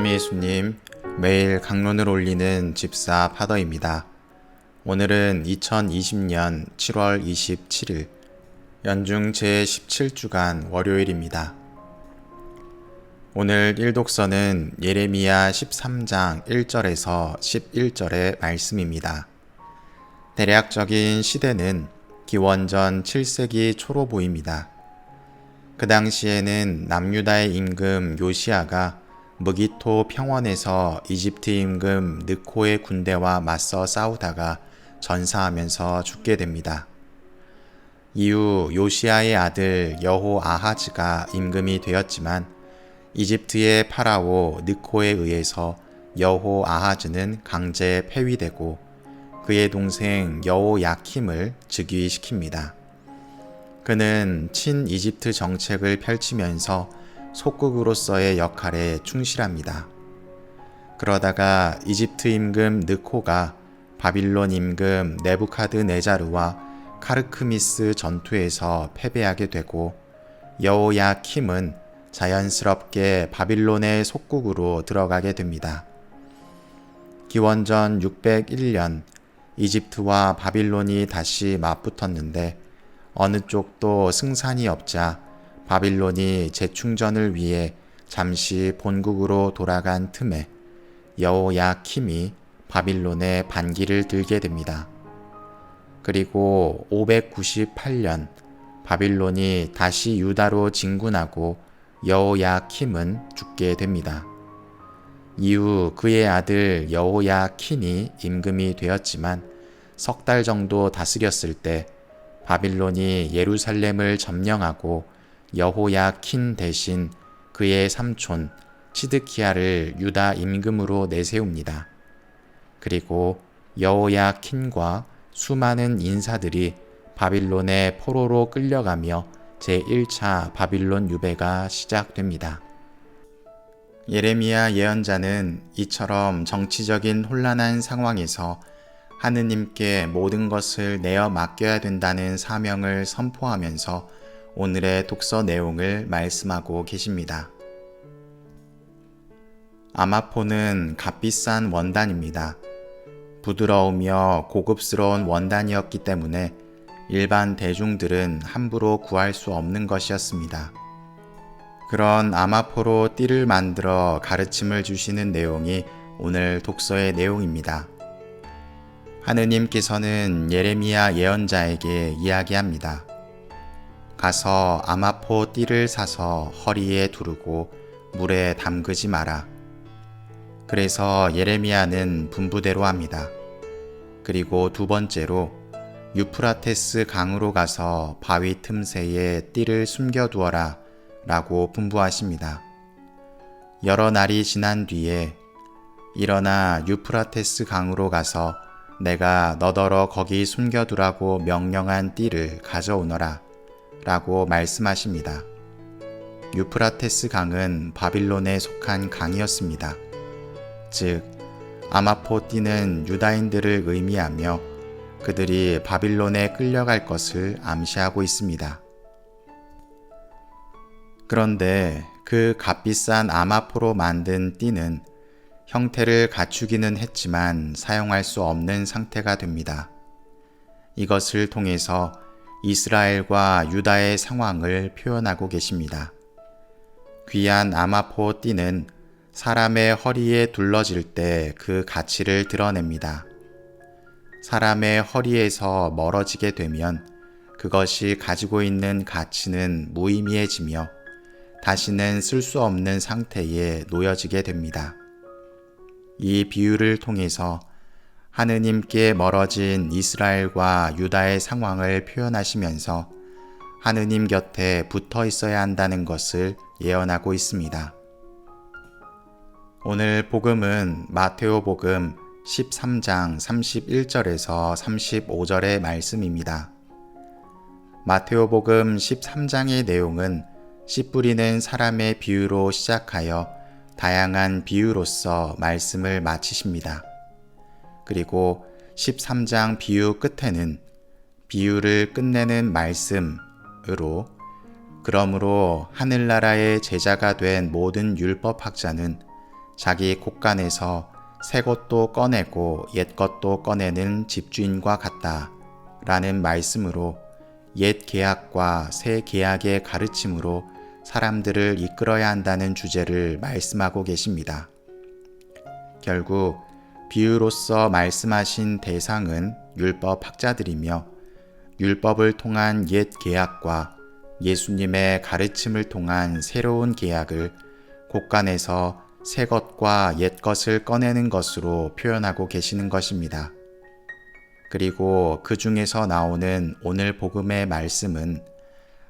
사랑의 예수님, 매일 강론을 올리는 집사 파더입니다. 오늘은 2020년 7월 27일, 연중 제17주간 월요일입니다. 오늘 일독서는 예레미야 13장 1절에서 11절의 말씀입니다. 대략적인 시대는 기원전 7세기 초로 보입니다. 그 당시에는 남유다의 임금 요시야가 무기토 평원에서 이집트 임금 느코의 군대와 맞서 싸우다가 전사하면서 죽게 됩니다. 이후 요시야의 아들 여호아하즈가 임금이 되었지만 이집트의 파라오 느코에 의해서 여호아하즈는 강제 폐위되고 그의 동생 여호야킴을 즉위시킵니다. 그는 친이집트 정책을 펼치면서 속국으로서의 역할에 충실합니다. 그러다가 이집트 임금 느코가 바빌론 임금 네부카드네자르와 카르크미스 전투에서 패배하게 되고 여호야킴은 자연스럽게 바빌론의 속국으로 들어가게 됩니다. 기원전 601년 이집트와 바빌론이 다시 맞붙었는데 어느 쪽도 승산이 없자 바빌론이 재충전을 위해 잠시 본국으로 돌아간 틈에 여호야킴이 바빌론에 반기를 들게 됩니다. 그리고 598년 바빌론이 다시 유다로 진군하고 여호야킴은 죽게 됩니다. 이후 그의 아들 여호야킨이 임금이 되었지만 석 달 정도 다스렸을 때 바빌론이 예루살렘을 점령하고 여호야킨 대신 그의 삼촌 치드키야를 유다 임금으로 내세웁니다. 그리고 여호야킨과 수많은 인사들이 바빌론의 포로로 끌려가며 제1차 바빌론 유배가 시작됩니다. 예레미야 예언자는 이처럼 정치적인 혼란한 상황에서 하느님께 모든 것을 내어 맡겨야 된다는 사명을 선포하면서 오늘의 독서 내용을 말씀하고 계십니다. 아마포는 값비싼 원단입니다. 부드러우며 고급스러운 원단이었기 때문에 일반 대중들은 함부로 구할 수 없는 것이었습니다. 그런 아마포로 띠를 만들어 가르침을 주시는 내용이 오늘 독서의 내용입니다. 하느님께서는 예레미야 예언자에게 이야기합니다. 가서 아마포 띠를 사서 허리에 두르고 물에 담그지 마라. 그래서 예레미야는 분부대로 합니다. 그리고 두 번째로 유프라테스 강으로 가서 바위 틈새에 띠를 숨겨두어라 라고 분부하십니다. 여러 날이 지난 뒤에 일어나 유프라테스 강으로 가서 내가 너더러 거기 숨겨두라고 명령한 띠를 가져오너라 라고 말씀하십니다. 유프라테스 강은 바빌론에 속한 강이었습니다. 즉 아마포 띠는 유다인들을 의미하며 그들이 바빌론에 끌려갈 것을 암시하고 있습니다. 그런데 그 값비싼 아마포로 만든 띠는 형태를 갖추기는 했지만 사용할 수 없는 상태가 됩니다. 이것을 통해서 이스라엘과 유다의 상황을 표현하고 계십니다. 귀한 아마포 띠는 사람의 허리에 둘러질 때 그 가치를 드러냅니다. 사람의 허리에서 멀어지게 되면 그것이 가지고 있는 가치는 무의미해지며 다시는 쓸 수 없는 상태에 놓여지게 됩니다. 이 비유를 통해서 하느님께 멀어진 이스라엘과 유다의 상황을 표현하시면서 하느님 곁에 붙어 있어야 한다는 것을 예언하고 있습니다. 오늘 복음은 마테오복음 13장 31절에서 35절의 말씀입니다. 마테오복음 13장의 내용은 씨 뿌리는 사람의 비유로 시작하여 다양한 비유로서 말씀을 마치십니다. 그리고 13장 비유 끝에는 비유를 끝내는 말씀으로 그러므로 하늘나라의 제자가 된 모든 율법학자는 자기 곳간에서 새 것도 꺼내고 옛 것도 꺼내는 집주인과 같다 라는 말씀으로 옛 계약과 새 계약의 가르침으로 사람들을 이끌어야 한다는 주제를 말씀하고 계십니다. 결국 비유로서 말씀하신 대상은 율법 학자들이며 율법을 통한 옛 계약과 예수님의 가르침을 통한 새로운 계약을 곳간에서 새 것과 옛 것을 꺼내는 것으로 표현하고 계시는 것입니다. 그리고 그 중에서 나오는 오늘 복음의 말씀은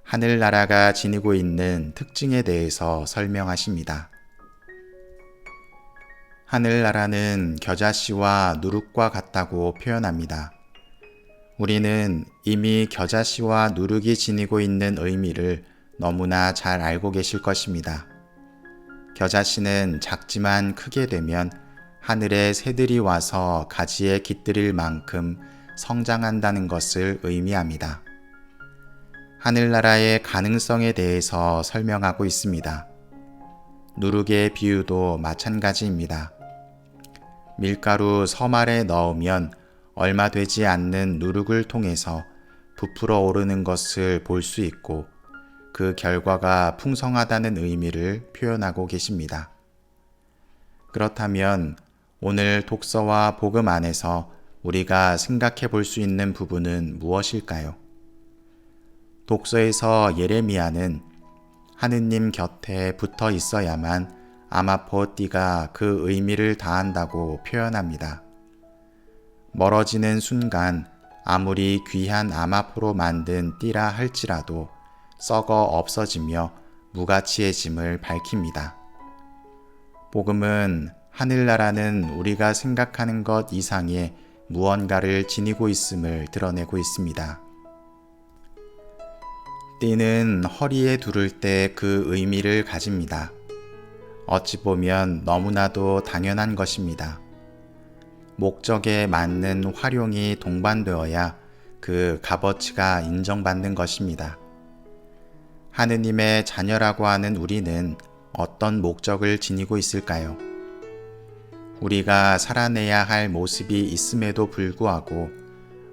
하늘나라가 지니고 있는 특징에 대해서 설명하십니다. 하늘나라는 겨자씨와 누룩과 같다고 표현합니다. 우리는 이미 겨자씨와 누룩이 지니고 있는 의미를 너무나 잘 알고 계실 것입니다. 겨자씨는 작지만 크게 되면 하늘의 새들이 와서 가지에 깃들일 만큼 성장한다는 것을 의미합니다. 하늘나라의 가능성에 대해서 설명하고 있습니다. 누룩의 비유도 마찬가지입니다. 밀가루 서말에 넣으면 얼마 되지 않는 누룩을 통해서 부풀어 오르는 것을 볼 수 있고 그 결과가 풍성하다는 의미를 표현하고 계십니다. 그렇다면 오늘 독서와 복음 안에서 우리가 생각해 볼 수 있는 부분은 무엇일까요? 독서에서 예레미야는 하느님 곁에 붙어 있어야만 아마포 띠가 그 의미를 다한다고 표현합니다. 멀어지는 순간 아무리 귀한 아마포로 만든 띠라 할지라도 썩어 없어지며 무가치해짐을 밝힙니다. 복음은 하늘나라는 우리가 생각하는 것 이상의 무언가를 지니고 있음을 드러내고 있습니다. 띠는 허리에 두를 때 그 의미를 가집니다. 어찌 보면 너무나도 당연한 것입니다. 목적에 맞는 활용이 동반되어야 그 값어치가 인정받는 것입니다. 하느님의 자녀라고 하는 우리는 어떤 목적을 지니고 있을까요? 우리가 살아내야 할 모습이 있음에도 불구하고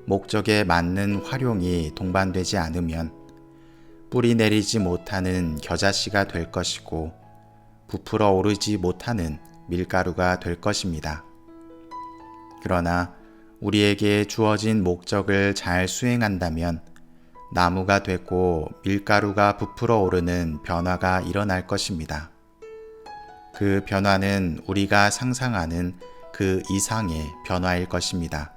목적에 맞는 활용이 동반되지 않으면 뿌리 내리지 못하는 겨자씨가 될 것이고 부풀어 오르지 못하는 밀가루가 될 것입니다. 그러나 우리에게 주어진 목적을 잘 수행한다면 나무가 되고 밀가루가 부풀어 오르는 변화가 일어날 것입니다. 그 변화는 우리가 상상하는 그 이상의 변화일 것입니다.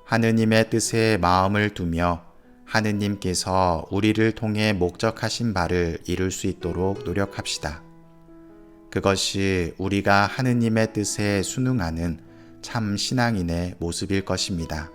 하느님의 뜻에 마음을 두며 하느님께서 우리를 통해 목적하신 바를 이룰 수 있도록 노력합시다. 그것이 우리가 하느님의 뜻에 순응하는 참 신앙인의 모습일 것입니다.